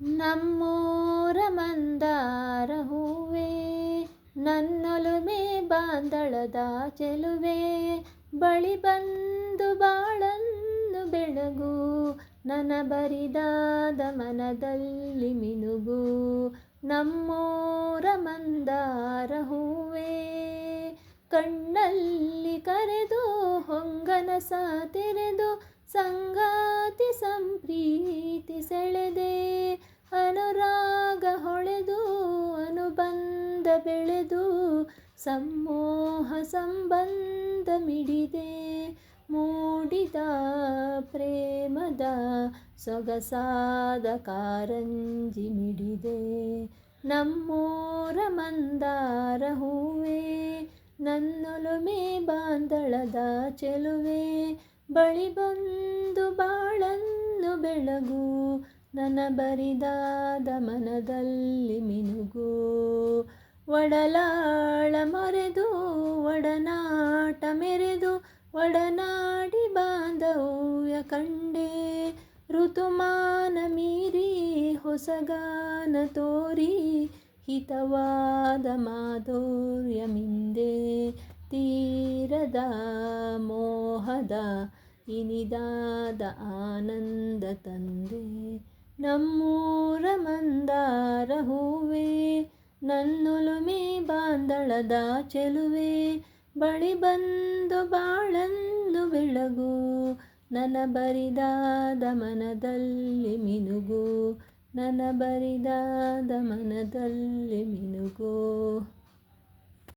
ನಮ್ಮೂರ ಮಂದಾರ ಹೂವೇ, ನನ್ನೊಲುಮೆ ಬಾಂದಳದ ಚೆಲುವೆ, ಬಳಿ ಬಂದು ಬಾಳನ್ನು ಬೆಳಗು, ನನ್ನ ಬರಿದಾದ ಮನದಲ್ಲಿ ಮಿನುಗು. ನಮ್ಮೂರ ಮಂದಾರ ಹೂವೇ, ಕಣ್ಣಲ್ಲಿ ಕರೆದು ಹೊಂಗನಸ ತೆರೆದು, ಸಂಗಾತಿ ಸಂಪ್ರೀತಿ ಸೆಳೆದೆ, ಅನುರಾಗ ಹೊಳೆದು ಅನುಬಂಧ ಬೆಳೆದು, ಸಮೋಹ ಸಂಬಂಧ ಮಿಡಿದೆ, ಮೂಡಿದ ಪ್ರೇಮದ ಸೊಗಸಾದ ಕಾರಂಜಿ ಮಿಡಿದೆ. ನಮ್ಮೂರ ಮಂದಾರ ಹೂವೇ, ನನ್ನೊಲುಮೆ ಬಾಂದಳದ ಚೆಲುವೆ, ಬಳಿ ಬಂದು ಬಾಳನ್ನು ಬೆಳಗು, ನನ್ನ ಬರಿದಾದ ಮನದಲ್ಲಿ ಮಿನುಗು. ಒಡಲಾಳ ಮೊರೆದು ಒಡನಾಟ ಮೆರೆದು, ಒಡನಾಡಿ ಬಾಂಧವ್ಯ ಕಂಡೆ, ಋತುಮಾನ ಮೀರಿ ಹೊಸಗಾನ ತೋರಿ, ಹಿತವಾದ ಮಾಧುರ್ಯ ಮಿಂದೆ, ತೀರದ ಮೋಹದ ಇನಿದಾದ ಆನಂದ ತಂದೆ. ನಮ್ಮೂರ ಮಂದಾರ ಹೂವೇ, ನನ್ನೊಲುಮೆ ಬಾಂದಳದ ಚೆಲುವೆ, ಬಳಿ ಬಂದು ಬಾಳನ್ನು ಬೆಳಗು, ನನ್ನ ಬರಿದಾದ ಮನದಲ್ಲಿ ಮಿನುಗು, ನನ್ನ ಬರಿದಾದ ಮನದಲ್ಲಿ ಮಿನುಗು.